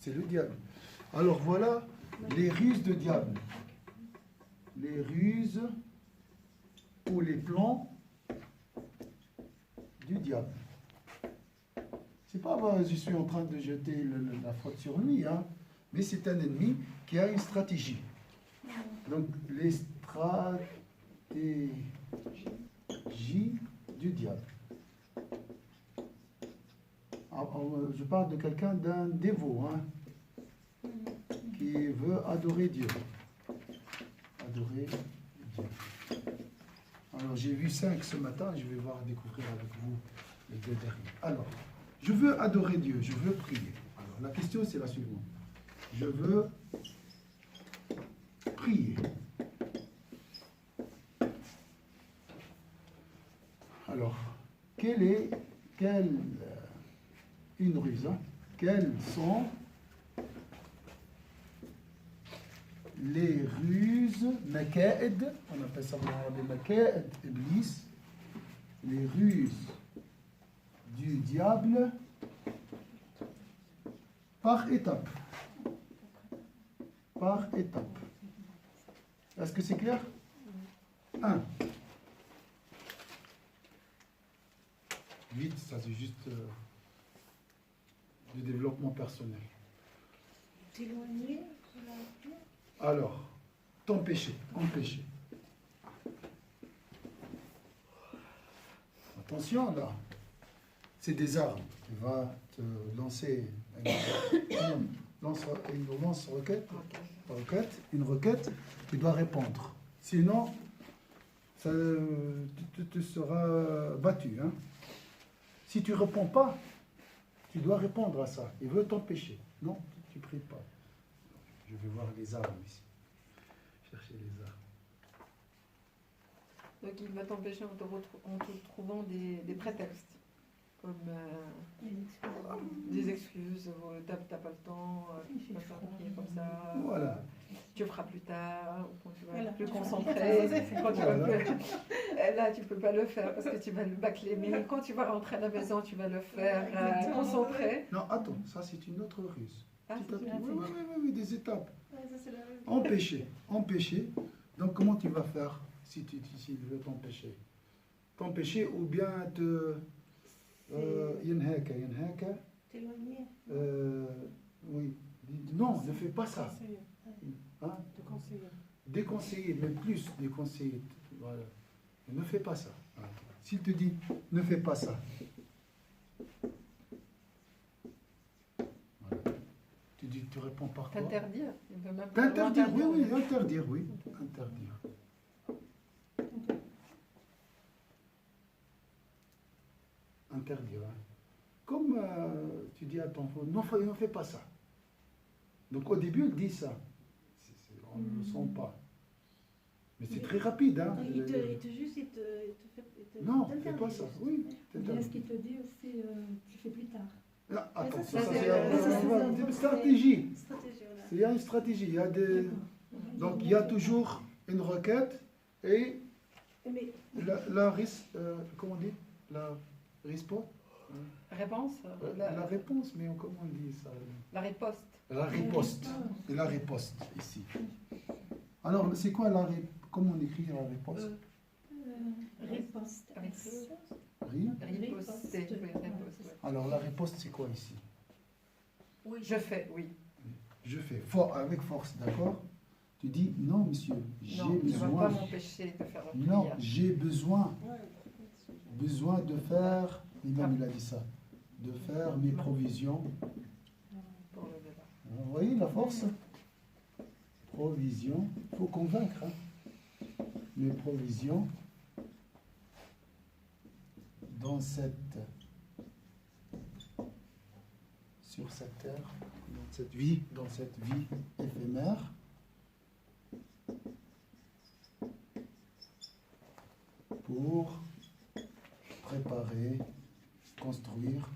C'est le diable. Alors voilà les ruses de diable. Les ruses ou les plans du diable. C'est pas je suis en train de jeter la faute sur lui, hein, mais c'est un ennemi qui a une stratégie. Donc les stratégies du diable. Je parle de quelqu'un, d'un dévot, hein, qui veut adorer Dieu. Adorer Dieu. Alors j'ai vu 5 ce matin, je vais découvrir avec vous les 2 derniers. Alors, je veux adorer Dieu, je veux prier. Alors la question c'est la suivante. Je veux prier. Alors, une ruse, hein, quelles sont les ruses, maka'id, on appelle ça les maka'id, iblis, les ruses du diable par étape. Par étape. Est-ce que c'est clair? 1. Vite, ça c'est juste du développement personnel. T'éloigner. Alors, t'empêcher, empêcher. Attention là, c'est des armes. Tu vas te lancer une requête, tu dois répondre. Sinon, tu seras battu. Hein. Si tu ne réponds pas, tu dois répondre à ça. Il veut t'empêcher. Non, tu ne pries pas. Je vais voir les armes ici. Chercher les armes. Donc il va t'empêcher en te trouvant des prétextes. Comme des excuses, t'as pas le temps, tu vas faire comme ça, voilà. Tu feras plus tard, quand tu vas être plus concentré. Là tu peux pas le faire parce que tu vas le bâcler, mais quand tu vas rentrer à la maison, tu vas le faire concentré. Non, attends, ça c'est une autre ruse. Ah, Oui, des étapes. Empêcher. Donc comment tu vas faire si tu veux t'empêcher? T'empêcher ou bien te... Yanhaka. T'éloigner. Oui. Non, ne fais pas ça. Hein? Déconseiller, mais plus déconseiller. Voilà. Ne fais pas ça. S'il te dit, ne fais pas ça. Voilà. Tu réponds par quoi? T'interdire. T'interdire, oui, interdire, oui. Interdire. Interdire. Hein. Comme tu dis à ton enfant, non, ne fais pas ça. Donc au début, il dit ça. On ne le sent pas. Mais c'est très rapide. Hein. Il te fait... Non, ne fais pas ça. Oui. Est-ce qu'il te dit aussi, tu fais plus tard? Là, attends, ça, c'est une stratégie. Voilà. Il y a une stratégie. Il y a des... Donc il y a toujours une requête et comment on dit? La réponse. Réponse. La réponse, mais comment on dit ça? La riposte. La riposte. Et la riposte, ici. Alors, c'est quoi comment on écrit la riposte? Riposte. Riposter. Alors, la riposte, c'est quoi ici? Oui, je fais, oui. Je fais, avec force, d'accord? Tu dis, non, monsieur, j'ai besoin... besoin... ne vas pas m'empêcher de faire la prière. Non, j'ai besoin de faire... L'imam, il a dit ça. De faire mes provisions. Pour le débat. Vous voyez la force? Provisions. Il faut convaincre. Hein. Mes provisions sur cette terre, dans cette vie éphémère. Pour préparer, construire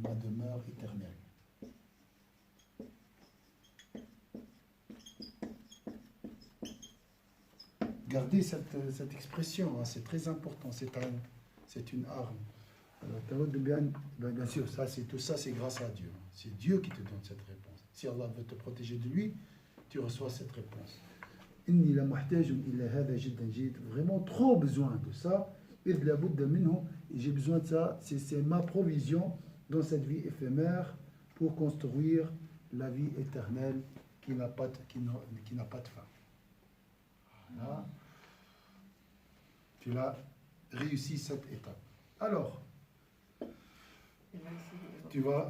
ma demeure éternelle. Gardez cette expression, hein, c'est très important, c'est une arme. Alors, تود bien, bien sûr, ça, tout ça, c'est grâce à Dieu. C'est Dieu qui te donne cette réponse. Si Allah veut te protéger de lui, tu reçois cette réponse. إني لمحتاج إلى هذا جدا جيد. Vraiment trop besoin de ça. إذ لابد منه. Et j'ai besoin de ça. C'est ma provision dans cette vie éphémère pour construire la vie éternelle qui n'a pas de fin. Voilà. Tu as réussi cette étape. Alors, Il va essayer.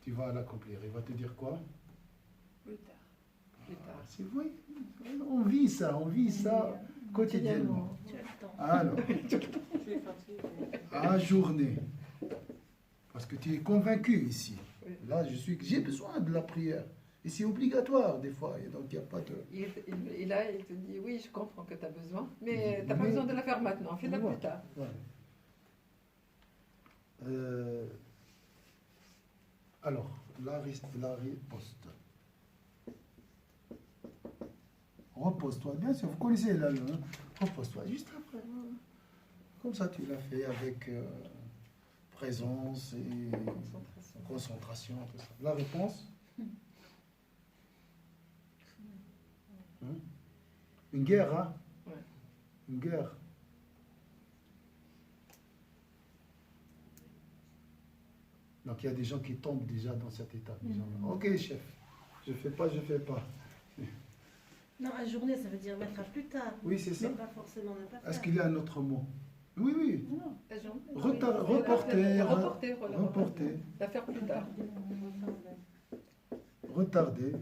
tu vas l'accomplir. Il va te dire quoi? Plus tard. Plus tard. C'est vrai. On vit ça quotidiennement. Tu as le temps. Alors, à journée. Parce que tu es convaincu ici. Oui. Là, j'ai besoin de la prière. Et c'est obligatoire des fois. Et donc, il n'y a pas de... Et là, il te dit, oui, je comprends que tu as besoin, mais tu n'as pas Mais- besoin de la faire maintenant, fais-la Ouais. plus tard. Ouais. Alors, la riposte. Repose-toi. Bien sûr, vous connaissez la hein. Repose-toi juste après. Voilà. Comme ça, tu l'as fait avec présence et Concentration. concentration. Tout ça. La réponse? Hein? Une guerre, hein? Ouais. Une guerre. Donc il y a des gens qui tombent déjà dans cet état. Des gens, ok chef, je fais pas. Non, à journée, ça veut dire mettre à plus tard. Oui, c'est ça. Mais pas forcément ne pas faire. Est-ce qu'il y a un autre mot? Oui, oui. Non. La journée. Reporter. Reporter. La faire plus tard. Retarder.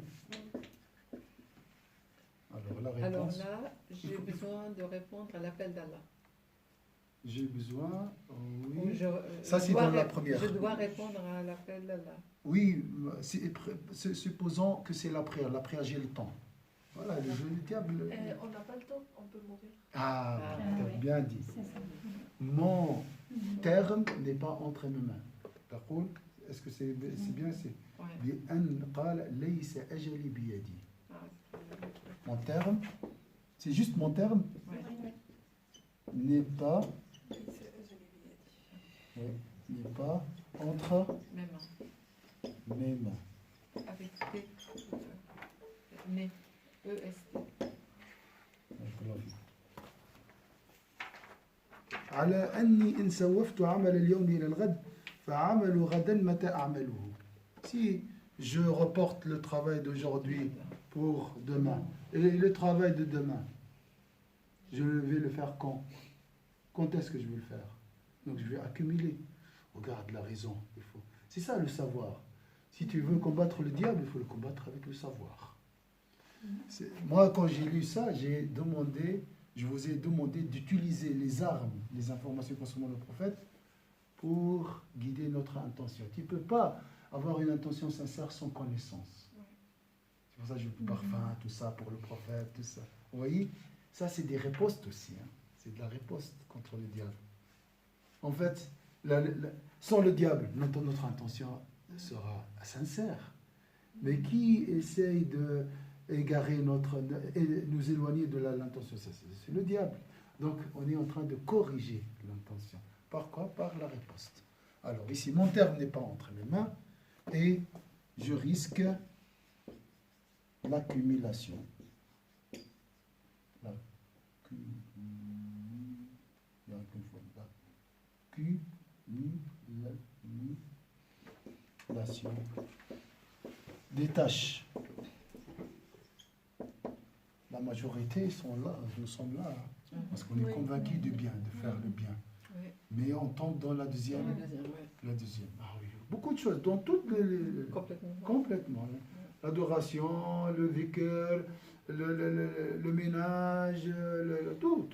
Alors la Alors réponse. là, j'ai besoin de répondre à l'appel d'Allah. J'ai besoin. Ou Oui. je- Ça, je c'est dois dans la ré- première. Je dois répondre à l'appel d'Allah. Oui, supposons que c'est la prière. La prière, j'ai le temps. Voilà, le diable. On n'a pas le temps, on peut mourir. Ah, Ah, t'as oui. bien dit. C'est ça. Mon terme n'est pas entre mes mains. تقول est-ce que c'est bien c'est Ouais. بأن قال ليس أجلي بيدي. Ah, Mon terme, c'est juste mon terme ouais. n'est pas entre Mes mains. mes mains. Avec T. Né. E-S-T. على أني إن سوفت عمل اليوم إلى الغد فعمل غدا متى أعمله. Si je reporte le travail d'aujourd'hui pour demain et le travail de demain, je vais le faire quand? Quand est-ce que je vais le faire? Donc je vais accumuler. Regarde la raison. C'est ça le savoir. Si tu veux combattre le diable, il faut le combattre avec le savoir. Moi, quand j'ai lu ça, je vous ai demandé d'utiliser les armes, les informations concernant le prophète pour guider notre intention. Tu ne peux pas avoir une intention sincère sans connaissance. C'est pour ça que je veux parfum, tout ça pour le prophète, tout ça. Vous voyez, ça c'est des ripostes aussi. Hein. C'est de la riposte contre le diable. En fait, sans le diable, notre intention sera sincère. Mais qui essaye de égarer et nous éloigner de l'intention, c'est le diable. Donc on est en train de corriger l'intention. Par quoi? Par la riposte. Alors ici, mon terme n'est pas entre mes mains et je risque l'accumulation. L'accumulation des tâches. La majorité sont là, nous sommes là, parce qu'on est Oui. convaincus du bien, de faire le bien. Oui. Mais on tombe dans la deuxième. La deuxième, ouais. La deuxième. Ah oui. Beaucoup de choses, dans toutes les. Complètement. Complètement. Hein. L'adoration, le dhikr, le ménage, tout.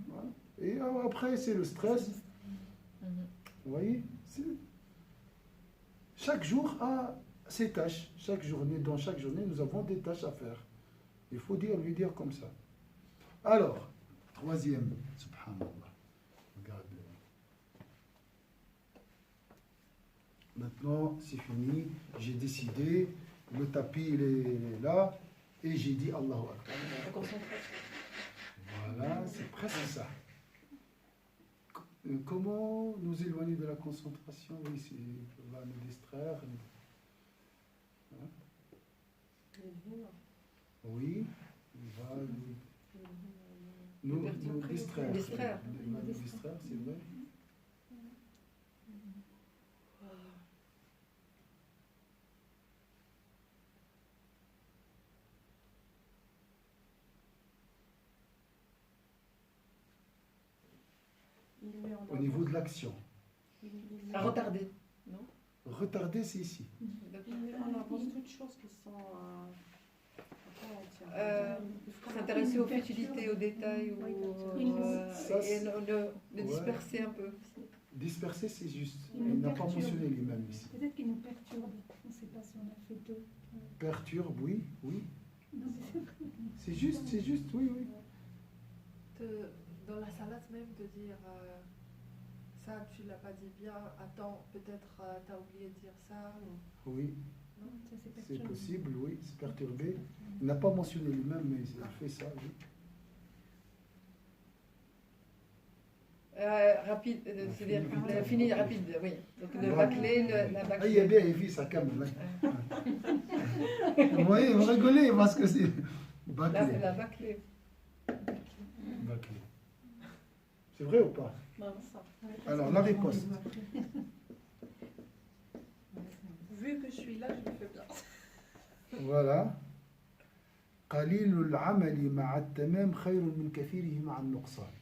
Voilà. Et après, c'est le stress. Mhm. Vous voyez? Chaque jour a ses tâches. Dans chaque journée, nous avons des tâches à faire. Il faut lui dire comme ça. Alors, troisième, subhanallah. Regarde. Maintenant, c'est fini. J'ai décidé. Le tapis, il est là. Et j'ai dit Allahu Akbar. La concentration. Voilà, c'est presque ça. Comment nous éloigner de la concentration? Oui, ça va nous distraire. Hein? Oui, il va nous distraire. Distraire. Il va nous distraire, c'est vrai. Au niveau de l'action. À retarder, non? Retarder, c'est ici. On avance toutes choses qui sont. S'intéresser aux futilités, aux détails, et le disperser un peu. Disperser, c'est juste. Il Il nous n'a pas perturbe. mentionné lui-même ici. Peut-être qu'il nous perturbe. On ne sait pas si on a fait deux. Perturbe, oui, oui. Non, mais c'est vrai. C'est juste, oui, oui. Dans la salade même, de dire ça, tu l'as pas dit bien, attends, peut-être tu as oublié de dire ça. Oui, Ça, c'est c'est perturbé. possible, oui, c'est perturbé. Il n'a pas mentionné lui-même, mais il fait ça, oui. Rapide, c'est-à-dire fini rapide, oui. Donc le Ouais. bâcler, la Ah, il y a bâcler. bien, il vit sa caméra. Vous voyez, vous rigolez parce que c'est Là, c'est bâclé. la bâcler. Bâclé. C'est vrai ou pas? Alors, la riposte. Vu que je suis là, je le fais bien. Voilà. قليل العمل مع التمام خير من كثيره مع النقصان.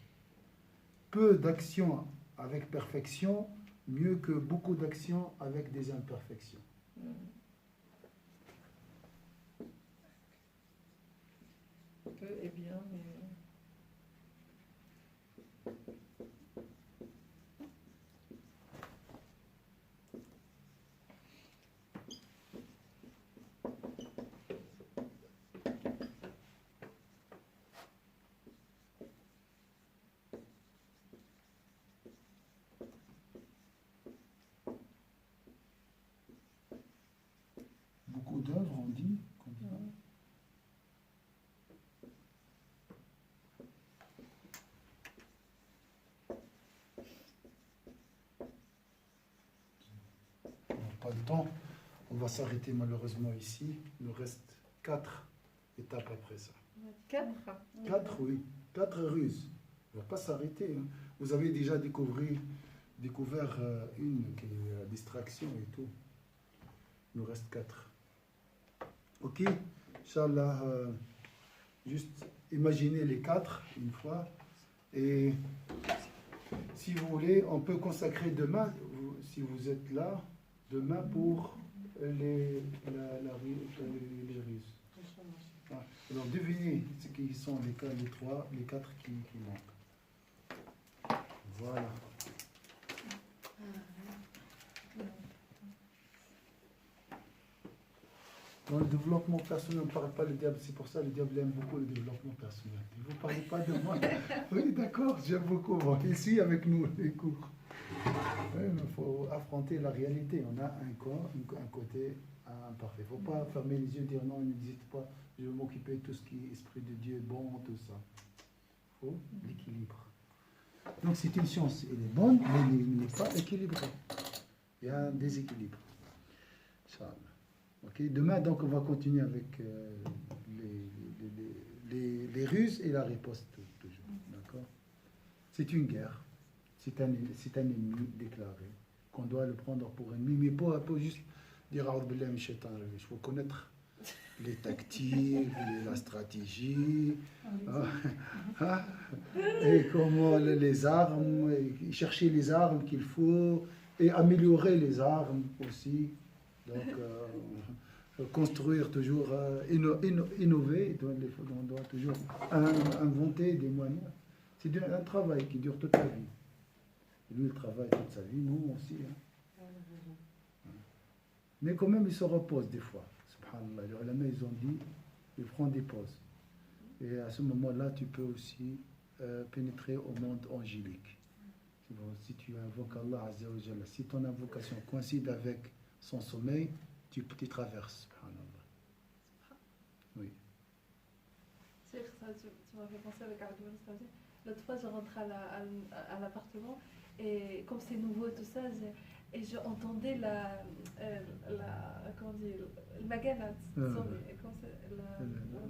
Peu d'actions avec perfection, mieux que beaucoup d'actions avec des imperfections. Peu et bien, mais... Beaucoup d'œuvres, on dit. Comme ça. On n'a pas le temps. On va s'arrêter malheureusement ici. Il nous reste 4 étapes après ça. 4. 4, oui. 4 ruses. On ne va pas s'arrêter. Hein. Vous avez déjà découvert une qui est la distraction et tout. Il nous reste 4. Ok, Inch'Allah, juste imaginez les 4 une fois. Et si vous voulez, on peut consacrer demain, si vous êtes là, demain pour les ruses. Ah, alors devinez ce qui sont les 4 qui manquent. Voilà. Dans le développement personnel, on ne parle pas le diable. C'est pour ça que le diable aime beaucoup le développement personnel. Vous ne parlez pas de moi. Oui, d'accord, j'aime beaucoup. Bon, ici, avec nous, les cours. Il faut affronter la réalité. On a un côté imparfait. Il ne faut pas fermer les yeux et dire non, il n'existe pas. Je vais m'occuper de tout ce qui est esprit de Dieu, bon, tout ça. Il faut l'équilibre. Donc, c'est une science. Elle est bonne, mais elle n'est pas équilibrée. Il y a un déséquilibre. Inch'Allah. Okay. Demain, donc, on va continuer avec les ruses et la riposte, toujours. D'accord? C'est une guerre. C'est un ennemi déclaré, qu'on doit le prendre pour ennemi, mais pas juste dire il faut connaître les tactiques, la stratégie, et comment les armes, et chercher les armes qu'il faut, et améliorer les armes aussi. Donc, construire toujours, innover, on doit toujours inventer des moyens. C'est un travail qui dure toute la vie. Lui, il travaille toute sa vie, nous aussi. Hein. Mais quand même, il se repose des fois. Subhanallah. Les ulama, ils ont dit, il prend des pauses. Et à ce moment-là, tu peux aussi pénétrer au monde angélique. Bon, si tu invoques Allah Azza wa Jalla, si ton invocation coïncide avec son sommeil, tu traverses. Subhanallah. Oui. C'est ça, tu m'as fait penser avec Ardoun. L'autre fois, je rentre à l'appartement Et comme c'est nouveau, tout ça, et j'entendais comment dire, le magasin,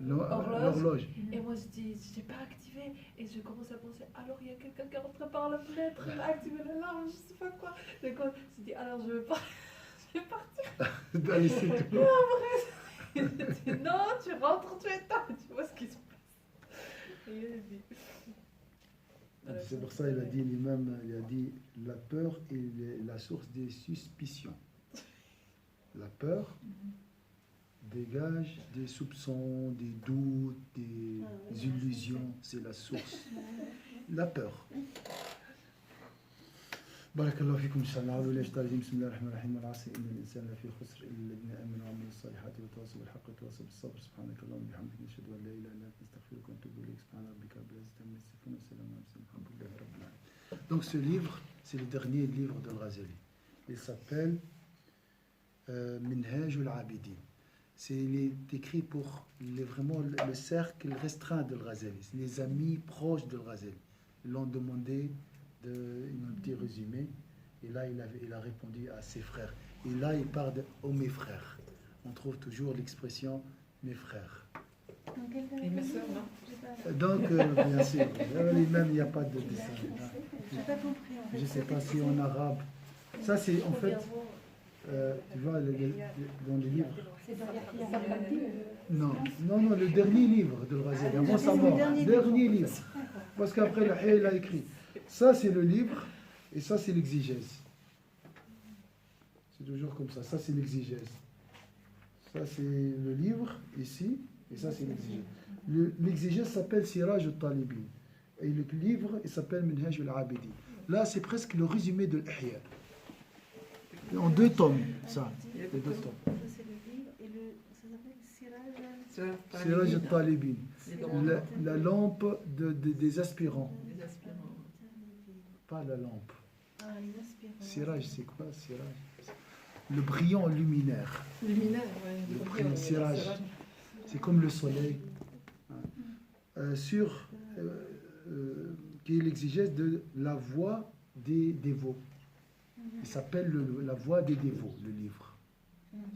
l'horloge. Et moi, je dis, j'ai pas activé. Et je commence à penser, alors il y a quelqu'un qui rentre par la fenêtre, il a activé l'alarme, je sais pas quoi. Donc, je dis, alors je vais pas. Je vais partir. Allez, c'est tout. Et après, il dit, non, tu rentres, tu es tard. Tu vois ce qui se passe. Et il a dit. C'est pour ça qu'il a dit l'imam, il a dit la peur est la source des suspicions. La peur dégage des soupçons, des doutes, des illusions. C'est la source. La peur. بارك الله فيكم ان شاء الله. عاودوا لي اشتغل. بسم الله الرحمن الرحيم. والعصر ان الانسان لفي خسر الا الذين امنوا وعملوا الصالحات وتواصوا بالحق وتواصوا بالصبر. سبحانك اللهم وبحمدك نشهد ان لا اله الا انت نستغفرك ونتوب اليك. سبحان ربك رب العزه عما يصفون وسلام على المرسلين الحمد لله رب العالمين. Donc ce livre, c'est le dernier livre de Al-Ghazali. Il s'appelle Minhaj al-Abidin. Il est écrit pour vraiment le cercle restreint de Al-Ghazali, les amis proches de Al-Ghazali. Ils l'ont demandé un petit résumé, et là il a répondu à ses frères. Et là il parle de « oh mes frères ». On trouve toujours l'expression « mes frères ». Et mes sœurs, non? Donc, bien sûr, même il n'y a pas de dessin. J'ai pas compris. En fait. Je ne sais pas si en arabe. Ça, c'est en fait, tu vois, dans les livres. Non, le dernier livre de Ghazali, avant sa mort. Dernier livre. Parce qu'après, le Hayy, il a écrit. Ça, c'est le livre, et ça, c'est l'exégèse. C'est toujours comme ça. Ça, c'est l'exégèse. Ça, c'est le livre, ici, et ça, c'est l'exégèse. L'exégèse s'appelle Siraj al-Talibin. Et le livre, il s'appelle Minhaj al-Abidin. Là, c'est presque le résumé de l'Ihya. En 2 tomes, ça. Les 2 tomes. Ça, c'est le livre, et ça s'appelle Siraj. Siraj al-Talibin. La lampe des aspirants. Pas la lampe. Ah, les aspirants. Siraj, c'est quoi, Siraj? Le brillant luminaire. Luminaire, ouais. Le brillant Siraj. C'est comme le soleil. Qui est l'exégèse de la voie des dévots. Il s'appelle La voie des dévots, le livre.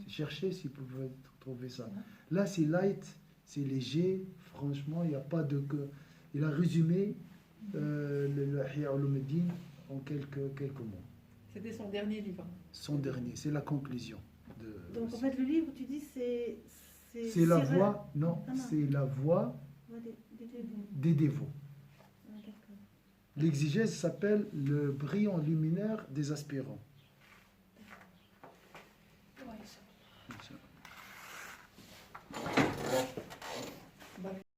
Cherchez si vous pouvez trouver ça. Là, c'est light, c'est léger. Franchement, il n'y a pas de... Il a résumé le Ihya Ulumuddin en quelques mots. C'était son dernier livre. Son dernier, c'est la conclusion. Donc, en fait, le livre, tu dis, c'est la voie, non, c'est la voie des dévots. Ah, d'accord. L'exégèse s'appelle le brillant luminaire des aspirants. Ouais, ça.